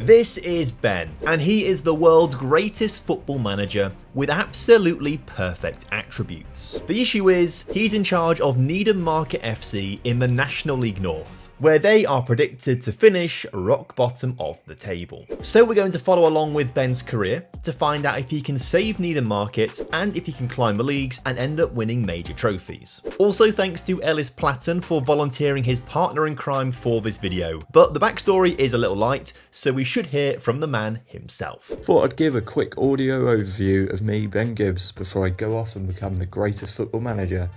This is Ben, and he is the world's greatest football manager with absolutely perfect attributes. The issue is, he's in charge of Needham Market FC in the National League North, where they are predicted to finish rock bottom of the table. So we're going to follow along with Ben's career to find out if he can save Needham Market and if he can climb the leagues and end up winning major trophies. Also thanks to Ellis Platten for volunteering his partner in crime for this video, but the backstory is a little light, so we should hear from the man himself. Thought I'd give a quick audio overview of me, Ben Gibbs, before I go off and become the greatest football manager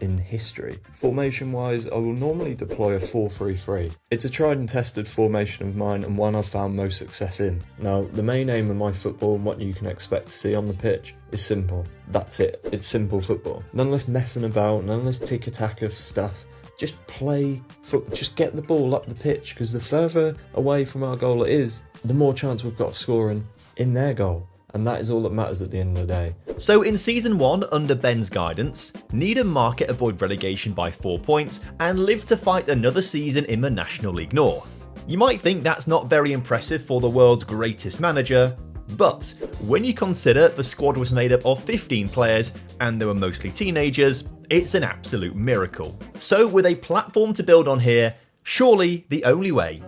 in history. Formation wise, I will normally deploy a 4-3-3. It's a tried and tested formation of mine and one I've found most success in. Now, the main aim of my football and what you can expect to see on the pitch is simple. That's it. It's simple football. None of this messing about, none of this tick-a-tack of stuff. Just play football, just get the ball up the pitch, because the further away from our goal it is, the more chance we've got of scoring in their goal. And that is all that matters at the end of the day. So in Season 1, under Ben's guidance, Needham Market avoid relegation by 4 points and live to fight another season in the National League North. You might think that's not very impressive for the world's greatest manager, but when you consider the squad was made up of 15 players and they were mostly teenagers, it's an absolute miracle. So with a platform to build on here, surely the only way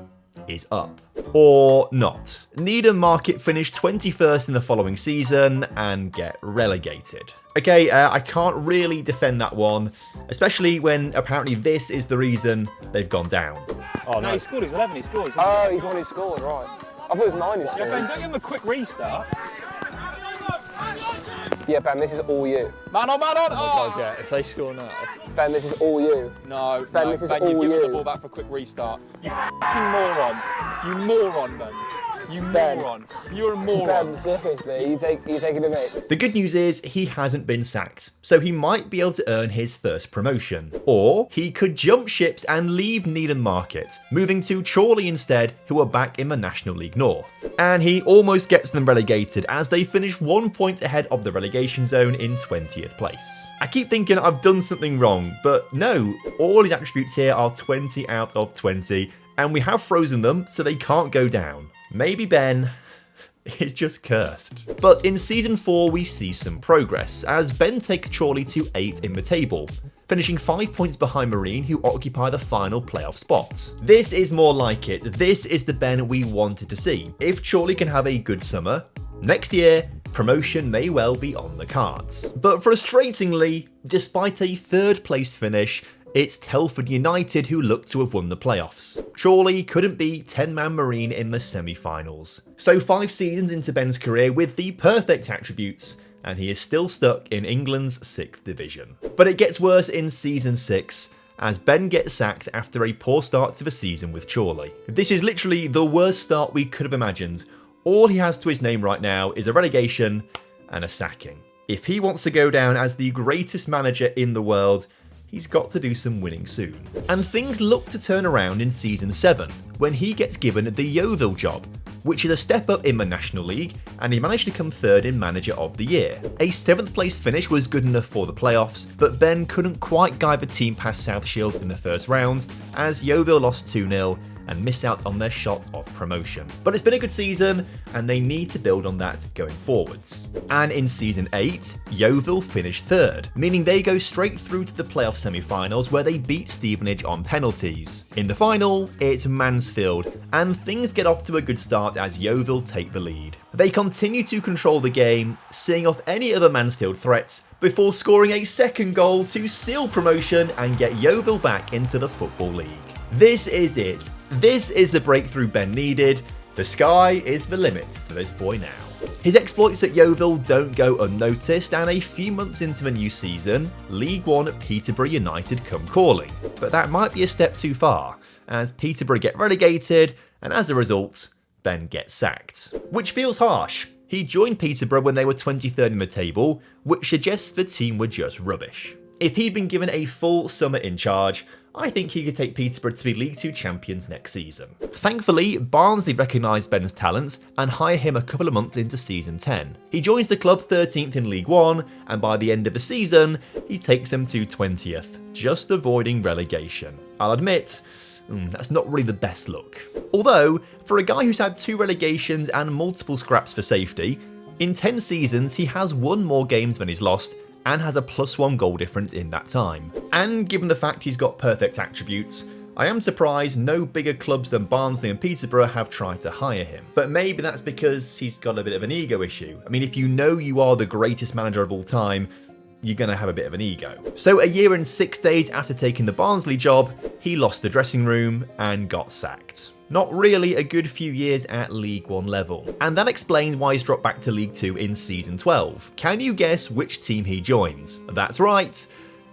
is up. Or not. Needham Market finished 21st in the following season and get relegated. Okay, I can't really defend that one, especially when apparently this is the reason they've gone down. Oh no, he scored his 11, he scored. Oh, he's one who scored, right. I thought it was 9 who scored. Yeah, Ben, don't give him a quick restart. Yeah, Ben, this is all you. Man on, man on! Oh my God, yeah, if they score now. Ben, this is all you. No, Ben, no, this is Ben, all you've given you. the ball back for a quick restart. You f***ing moron. You moron, Ben. You Ben. moron. You're a moron. Ben, seriously, you taking the mate? The good news is he hasn't been sacked, so he might be able to earn his first promotion. Or he could jump ships and leave Needham Market, moving to Chorley instead, who are back in the National League North. And he almost gets them relegated as they finish 1 point ahead of the relegation zone in 20th place. I keep thinking I've done something wrong, but no, all his attributes here are 20 out of 20, and we have frozen them so they can't go down. Maybe Ben is just cursed. But in Season 4 we see some progress, as Ben takes Chorley to 8th in the table, finishing 5 points behind Marine, who occupy the final playoff spot. This is more like it. This is the Ben we wanted to see. If Chorley can have a good summer, next year promotion may well be on the cards. But frustratingly, despite a 3rd place finish, it's Telford United who look to have won the playoffs. Chorley couldn't beat 10-man Marine in the semi-finals. So 5 seasons into Ben's career with the perfect attributes, and he is still stuck in England's 6th division. But it gets worse in Season 6, as Ben gets sacked after a poor start to the season with Chorley. This is literally the worst start we could have imagined. All he has to his name right now is a relegation and a sacking. If he wants to go down as the greatest manager in the world, he's got to do some winning soon. And things look to turn around in Season 7, when he gets given the Yeovil job, which is a step up in the National League, and he managed to come 3rd in Manager of the Year. A 7th place finish was good enough for the playoffs, but Ben couldn't quite guide the team past South Shields in the first round, as Yeovil lost 2-0, and missed out on their shot of promotion. But it's been a good season, and they need to build on that going forwards. And in Season 8, Yeovil finished 3rd, meaning they go straight through to the playoff semi-finals where they beat Stevenage on penalties. In the final, it's Mansfield, and things get off to a good start as Yeovil take the lead. They continue to control the game, seeing off any other Mansfield threats, before scoring a 2nd goal to seal promotion and get Yeovil back into the Football League. This is it. This is the breakthrough Ben needed. The sky is the limit for this boy now. His exploits at Yeovil don't go unnoticed, and a few months into the new season, League One Peterborough United come calling. But that might be a step too far, as Peterborough get relegated, and as a result, Ben gets sacked. Which feels harsh. He joined Peterborough when they were 23rd in the table, which suggests the team were just rubbish. If he'd been given a full summer in charge, I think he could take Peterborough to be League 2 champions next season. Thankfully, Barnsley recognised Ben's talents and hire him a couple of months into Season 10. He joins the club 13th in League 1, and by the end of the season, he takes them to 20th, just avoiding relegation. I'll admit, That's not really the best look. Although, for a guy who's had 2 relegations and multiple scraps for safety, in 10 seasons he has won more games than he's lost and has a +1 goal difference in that time. And given the fact he's got perfect attributes, I am surprised no bigger clubs than Barnsley and Peterborough have tried to hire him. But maybe that's because he's got a bit of an ego issue. I mean, if you know you are the greatest manager of all time, you're going to have a bit of an ego. So a year and 6 days after taking the Barnsley job, he lost the dressing room and got sacked. Not really a good few years at League 1 level. And that explains why he's dropped back to League 2 in season 12. Can you guess which team he joins? That's right,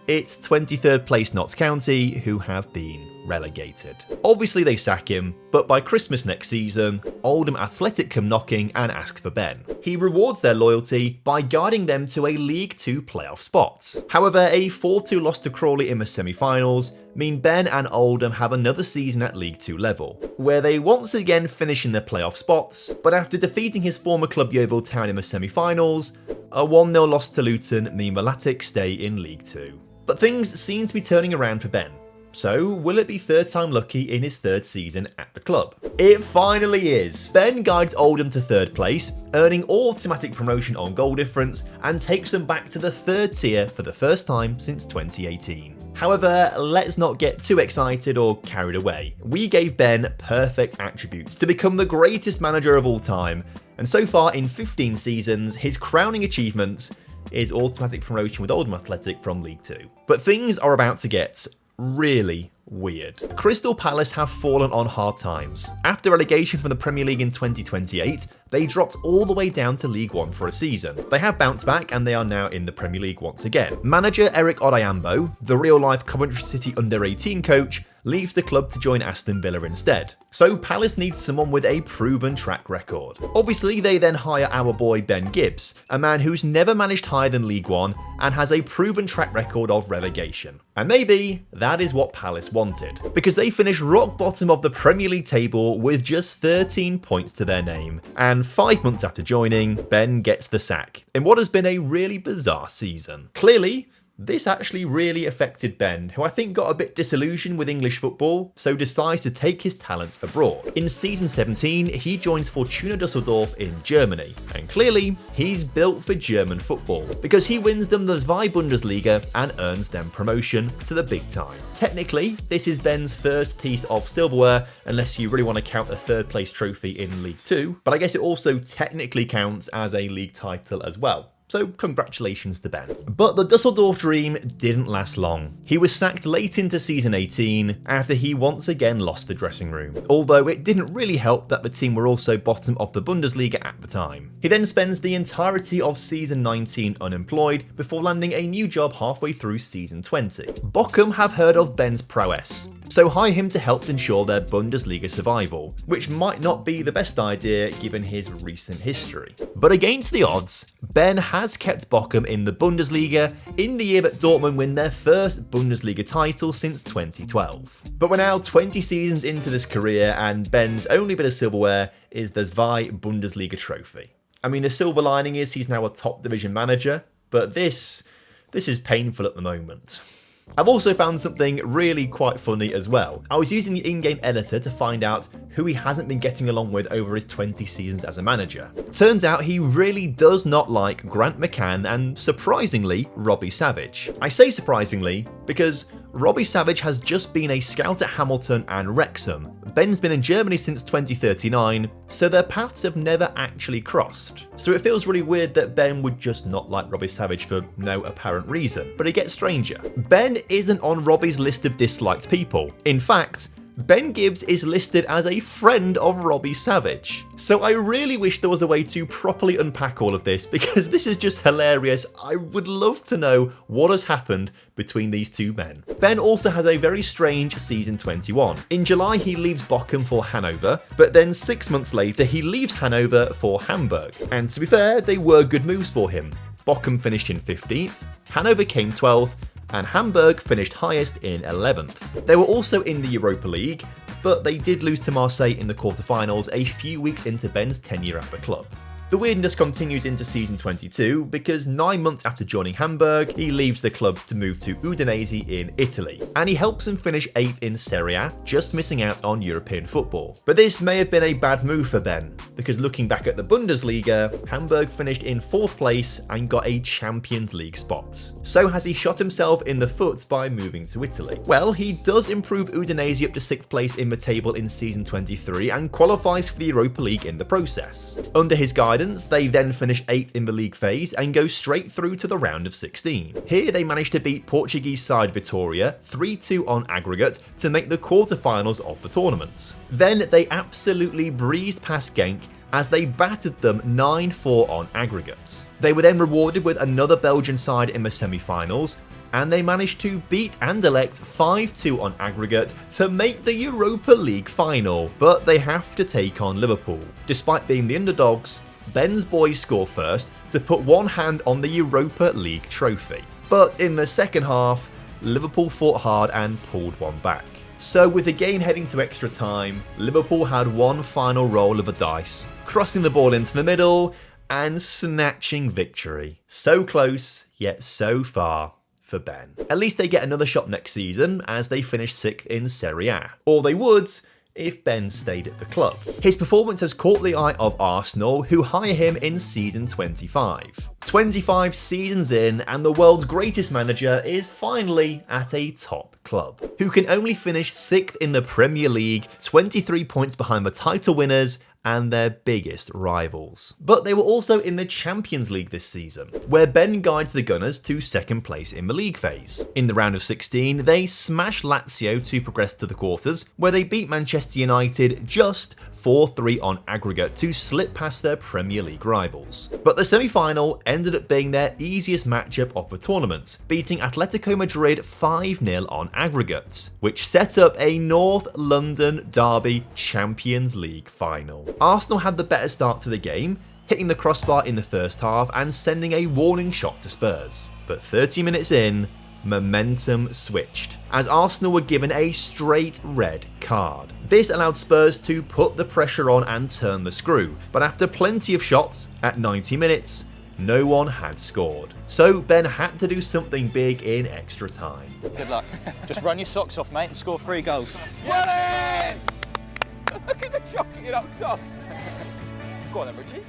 it's 23rd place Notts County, who have been relegated. Obviously they sack him, but by Christmas next season, Oldham Athletic come knocking and ask for Ben. He rewards their loyalty by guiding them to a League 2 playoff spot. However, a 4-2 loss to Crawley in the semi-finals mean Ben and Oldham have another season at League 2 level, where they once again finish in their playoff spots, but after defeating his former club Yeovil Town in the semi-finals, a 1-0 loss to Luton mean the Latics stay in League 2. But things seem to be turning around for Ben. So, will it be third time lucky in his 3rd season at the club? It finally is! Ben guides Oldham to 3rd place, earning automatic promotion on goal difference, and takes them back to the 3rd tier for the first time since 2018. However, let's not get too excited or carried away. We gave Ben perfect attributes to become the greatest manager of all time, and so far in 15 seasons, his crowning achievement is automatic promotion with Oldham Athletic from League 2. But things are about to get really weird. Crystal Palace have fallen on hard times. After relegation from the Premier League in 2028, they dropped all the way down to League 1 for a season. They have bounced back and they are now in the Premier League once again. Manager Eric Odayambo, the real-life Coventry City under-18 coach, leaves the club to join Aston Villa instead. So Palace needs someone with a proven track record. Obviously, they then hire our boy Ben Gibbs, a man who's never managed higher than League 1 and has a proven track record of relegation. And maybe that is what Palace wanted, because they finished rock bottom of the Premier League table with just 13 points to their name. And 5 months after joining, Ben gets the sack in what has been a really bizarre season. Clearly, this actually really affected Ben, who I think got a bit disillusioned with English football, so decides to take his talents abroad. In season 17, he joins Fortuna Düsseldorf in Germany, and clearly, he's built for German football, because he wins them the Zwei Bundesliga and earns them promotion to the big time. Technically, this is Ben's first piece of silverware, unless you really want to count a 3rd place trophy in League 2, but I guess it also technically counts as a league title as well. So congratulations to Ben. But the Dusseldorf dream didn't last long. He was sacked late into season 18 after he once again lost the dressing room, although it didn't really help that the team were also bottom of the Bundesliga at the time. He then spends the entirety of season 19 unemployed before landing a new job halfway through season 20. Bochum have heard of Ben's prowess, so hire him to help ensure their Bundesliga survival, which might not be the best idea given his recent history. But against the odds, Ben has kept Bochum in the Bundesliga in the year that Dortmund win their first Bundesliga title since 2012. But we're now 20 seasons into this career and Ben's only bit of silverware is the Zwei Bundesliga trophy. I mean, the silver lining is he's now a top division manager, but this is painful at the moment. I've also found something really quite funny as well. I was using the in-game editor to find out who he hasn't been getting along with over his 20 seasons as a manager. Turns out he really does not like Grant McCann and, surprisingly, Robbie Savage. I say surprisingly because Robbie Savage has just been a scout at Hamilton and Wrexham. Ben's been in Germany since 2039, so their paths have never actually crossed. So it feels really weird that Ben would just not like Robbie Savage for no apparent reason. But it gets stranger. Ben isn't on Robbie's list of disliked people. In fact, Ben Gibbs is listed as a friend of Robbie Savage. So I really wish there was a way to properly unpack all of this because this is just hilarious. I would love to know what has happened between these two men. Ben also has a very strange season 21. In July he leaves Bochum for Hanover, but then 6 months later he leaves Hanover for Hamburg. And to be fair, they were good moves for him. Bochum finished in 15th, Hanover came 12th, and Hamburg finished highest in 11th. They were also in the Europa League, but they did lose to Marseille in the quarterfinals a few weeks into Ben's tenure at the club. The weirdness continues into season 22 because 9 months after joining Hamburg, he leaves the club to move to Udinese in Italy, and he helps them finish 8th in Serie A, just missing out on European football. But this may have been a bad move for Ben, because looking back at the Bundesliga, Hamburg finished in 4th place and got a Champions League spot. So has he shot himself in the foot by moving to Italy? Well, he does improve Udinese up to 6th place in the table in season 23 and qualifies for the Europa League in the process. Under his guidance, they then finish 8th in the league phase and go straight through to the round of 16. Here they managed to beat Portuguese side Vitória 3-2 on aggregate to make the quarterfinals of the tournament. Then they absolutely breezed past Genk as they battered them 9-4 on aggregate. They were then rewarded with another Belgian side in the semi-finals, and they managed to beat Anderlecht 5-2 on aggregate to make the Europa League final, but they have to take on Liverpool. Despite being the underdogs, Ben's boys score first to put one hand on the Europa League trophy. But in the second half, Liverpool fought hard and pulled one back. So with the game heading to extra time, Liverpool had one final roll of the dice, crossing the ball into the middle and snatching victory. So close, yet so far for Ben. At least they get another shot next season as they finish 6th in Serie A. Or they would if Ben stayed at the club. His performance has caught the eye of Arsenal, who hire him in season 25. 25 seasons in, and the world's greatest manager is finally at a top club, who can only finish 6th in the Premier League, 23 points behind the title winners and their biggest rivals. But they were also in the Champions League this season, where Ben guides the Gunners to 2nd place in the league phase. In the round of 16, they smash Lazio to progress to the quarters, where they beat Manchester United just 4-3 on aggregate to slip past their Premier League rivals. But the semi-final ended up being their easiest matchup of the tournament, beating Atletico Madrid 5-0 on aggregate, which set up a North London derby Champions League final. Arsenal had the better start to the game, hitting the crossbar in the first half and sending a warning shot to Spurs. But 30 minutes in, momentum switched, as Arsenal were given a straight red card. This allowed Spurs to put the pressure on and turn the screw, but after plenty of shots, at 90 minutes, no one had scored. So Ben had to do something big in extra time. Good luck. Just run your socks off, mate, and score 3 goals. Look at the shot it up top. Go on then, Richie.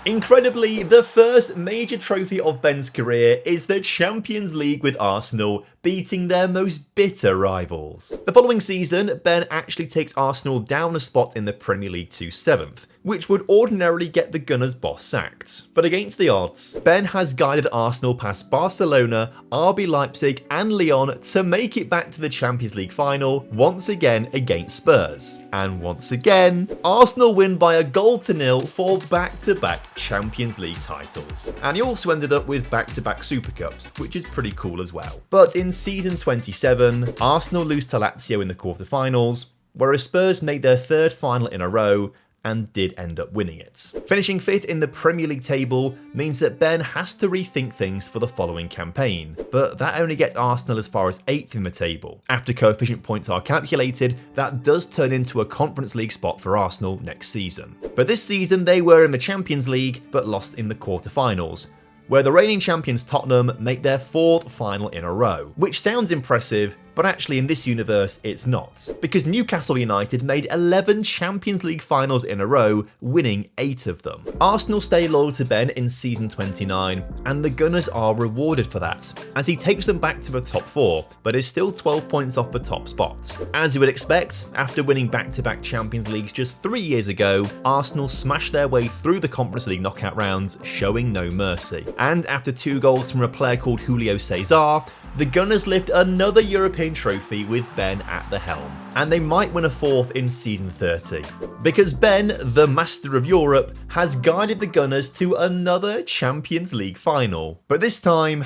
Incredibly, the first major trophy of Ben's career is the Champions League with Arsenal, beating their most bitter rivals. The following season, Ben actually takes Arsenal down a spot in the Premier League to 7th, which would ordinarily get the Gunners' boss sacked. But against the odds, Ben has guided Arsenal past Barcelona, RB Leipzig and Lyon to make it back to the Champions League final, once again against Spurs. And once again, Arsenal win by a 0-0 for back-to-back Champions League titles. And he also ended up with back-to-back Super Cups, which is pretty cool as well. But in season 27, Arsenal lose to Lazio in the quarterfinals, whereas Spurs made their 3rd final in a row and did end up winning it. Finishing 5th in the Premier League table means that Ben has to rethink things for the following campaign, but that only gets Arsenal as far as 8th in the table. After coefficient points are calculated, that does turn into a Conference League spot for Arsenal next season. But this season they were in the Champions League but lost in the quarterfinals, where the reigning champions Tottenham make their 4th final in a row, which sounds impressive, but actually in this universe it's not, because Newcastle United made 11 Champions League finals in a row, winning 8 of them. Arsenal stay loyal to Ben in season 29, and the Gunners are rewarded for that, as he takes them back to the top 4, but is still 12 points off the top spot. As you would expect, after winning back-to-back Champions Leagues just 3 years ago, Arsenal smashed their way through the Conference League knockout rounds, showing no mercy. And after 2 goals from a player called Julio Cesar, the Gunners lift another European trophy with Ben at the helm, and they might win a 4th in season 30. Because Ben, the master of Europe, has guided the Gunners to another Champions League final. But this time,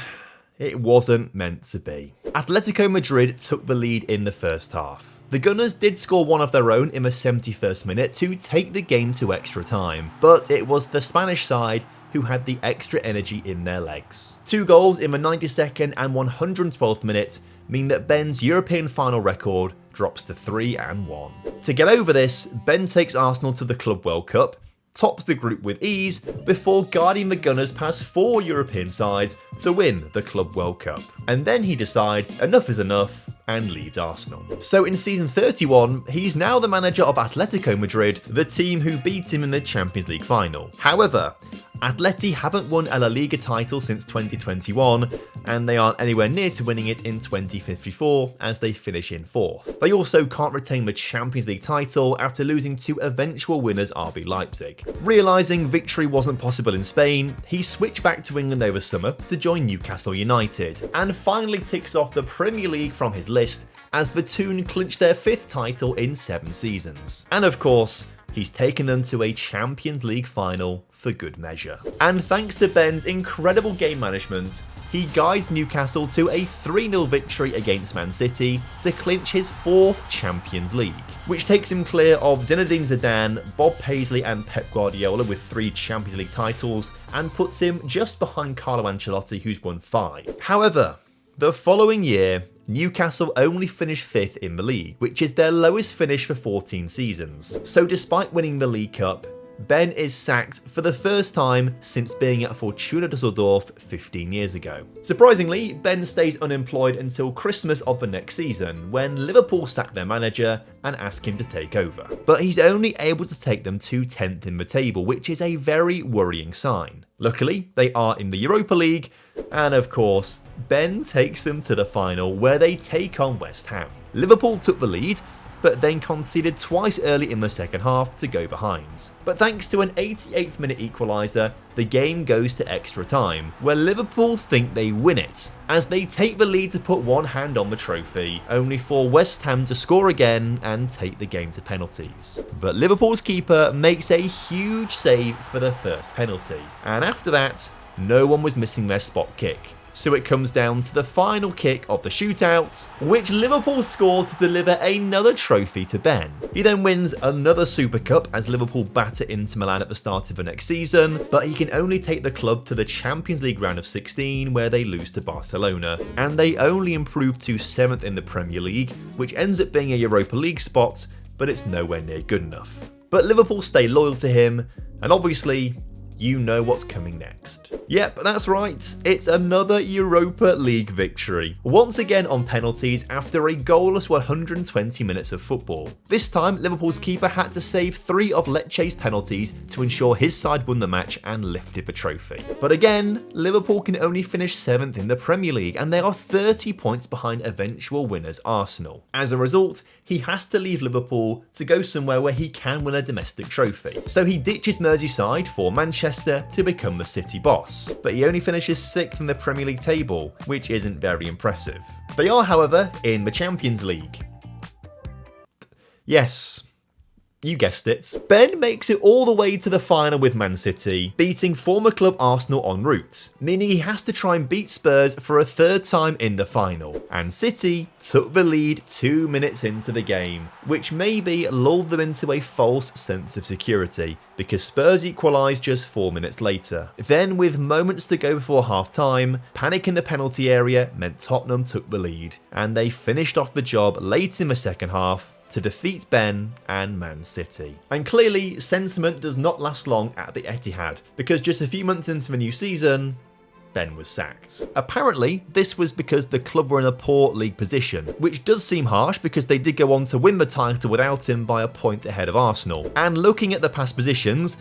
it wasn't meant to be. Atletico Madrid took the lead in the first half. The Gunners did score one of their own in the 71st minute to take the game to extra time, but it was the Spanish side who had the extra energy in their legs. 2 goals in the 92nd and 112th minute mean that Ben's European final record drops to 3-1. To get over this, Ben takes Arsenal to the Club World Cup, tops the group with ease, before guiding the Gunners past 4 European sides to win the Club World Cup. And then he decides enough is enough and leaves Arsenal. So in season 31, he's now the manager of Atletico Madrid, the team who beat him in the Champions League final. However, Atleti haven't won a La Liga title since 2021, and they aren't anywhere near to winning it in 2054 as they finish in 4th. They also can't retain the Champions League title after losing to eventual winners RB Leipzig. Realising victory wasn't possible in Spain, he switched back to England over summer to join Newcastle United, and finally ticks off the Premier League from his list as the Toon clinched their 5th title in 7 seasons. And of course, he's taken them to a Champions League final for good measure. And thanks to Ben's incredible game management, he guides Newcastle to a 3-0 victory against Man City to clinch his 4th Champions League, which takes him clear of Zinedine Zidane, Bob Paisley and Pep Guardiola with 3 Champions League titles, and puts him just behind Carlo Ancelotti, who's won 5. However, the following year, Newcastle only finished 5th in the league, which is their lowest finish for 14 seasons. So despite winning the League Cup, Ben is sacked for the first time since being at Fortuna Düsseldorf 15 years ago. Surprisingly, Ben stays unemployed until Christmas of the next season, when Liverpool sack their manager and ask him to take over. But he's only able to take them to 10th in the table, which is a very worrying sign. Luckily, they are in the Europa League, and of course, Ben takes them to the final where they take on West Ham. Liverpool took the lead, but then conceded twice early in the second half to go behind. But thanks to an 88th minute equaliser, the game goes to extra time, where Liverpool think they win it, as they take the lead to put one hand on the trophy, only for West Ham to score again and take the game to penalties. But Liverpool's keeper makes a huge save for the first penalty, and after that, no one was missing their spot kick. So it comes down to the final kick of the shootout, which Liverpool scored to deliver another trophy to Ben. He then wins another Super Cup as Liverpool batter Inter Milan at the start of the next season, but he can only take the club to the Champions League round of 16 where they lose to Barcelona, and they only improve to 7th in the Premier League, which ends up being a Europa League spot, but it's nowhere near good enough. But Liverpool stay loyal to him, and obviously, you know what's coming next. Yep, that's right, it's another Europa League victory. Once again on penalties after a goalless 120 minutes of football. This time, Liverpool's keeper had to save 3 of Lecce's penalties to ensure his side won the match and lifted the trophy. But again, Liverpool can only finish 7th in the Premier League, and they are 30 points behind eventual winners Arsenal. As a result, he has to leave Liverpool to go somewhere where he can win a domestic trophy. So he ditches Merseyside for Manchester to become the City boss, but he only finishes 6th in the Premier League table, which isn't very impressive. They are, however, in the Champions League. Yes, you guessed it. Ben makes it all the way to the final with Man City, beating former club Arsenal en route, meaning he has to try and beat Spurs for a 3rd time in the final. And City took the lead 2 minutes into the game, which maybe lulled them into a false sense of security, because Spurs equalised just 4 minutes later. Then, with moments to go before half-time, panic in the penalty area meant Tottenham took the lead, and they finished off the job late in the second half to defeat Ben and Man City. And clearly, sentiment does not last long at the Etihad, because just a few months into the new season, Ben was sacked. Apparently, this was because the club were in a poor league position, which does seem harsh because they did go on to win the title without him by a point ahead of Arsenal. And looking at the past positions,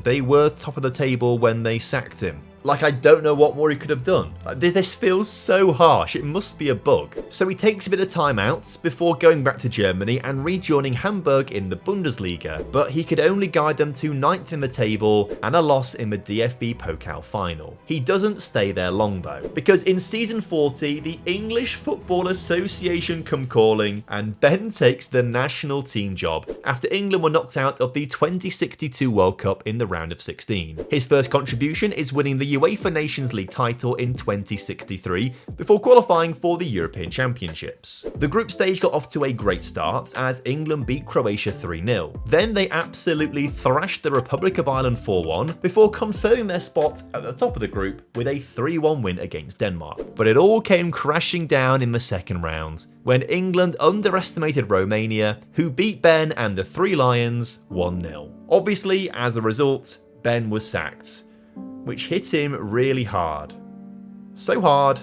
they were top of the table when they sacked him. Like, I don't know what more he could have done. This feels so harsh, it must be a bug. So he takes a bit of time out before going back to Germany and rejoining Hamburg in the Bundesliga, but he could only guide them to 9th in the table and a loss in the DFB Pokal final. He doesn't stay there long though, because in season 40, the English Football Association come calling and Ben takes the national team job after England were knocked out of the 2062 World Cup in the round of 16. His first contribution is winning the the UEFA Nations League title in 2063 before qualifying for the European Championships. The group stage got off to a great start as England beat Croatia 3-0. Then they absolutely thrashed the Republic of Ireland 4-1 before confirming their spot at the top of the group with a 3-1 win against Denmark. But it all came crashing down in the second round when England underestimated Romania, who beat Ben and the Three Lions 1-0. Obviously, as a result, Ben was sacked, which hit him really hard. So hard,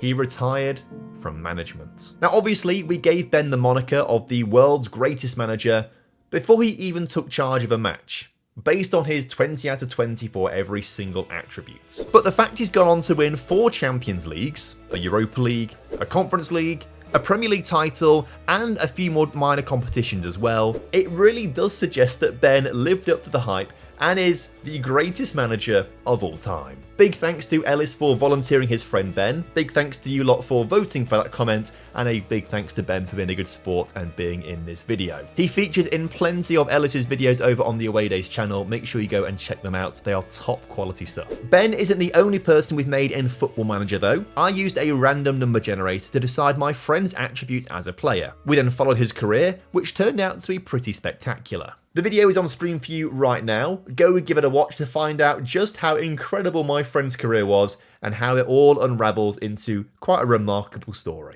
he retired from management. Now obviously, we gave Ben the moniker of the world's greatest manager before he even took charge of a match, based on his 20 out of 20 for every single attribute. But the fact he's gone on to win 4 Champions Leagues, a Europa League, a Conference League, a Premier League title, and a few more minor competitions as well, it really does suggest that Ben lived up to the hype and is the greatest manager of all time. Big thanks to Ellis for volunteering his friend Ben, big thanks to you lot for voting for that comment, and a big thanks to Ben for being a good sport and being in this video. He features in plenty of Ellis's videos over on the Away Days channel, make sure you go and check them out, they are top quality stuff. Ben isn't the only person we've made in Football Manager though. I used a random number generator to decide my friend's attributes as a player. We then followed his career, which turned out to be pretty spectacular. The video is on screen for you right now. Go give it a watch to find out just how incredible my friend's career was and how it all unravels into quite a remarkable story.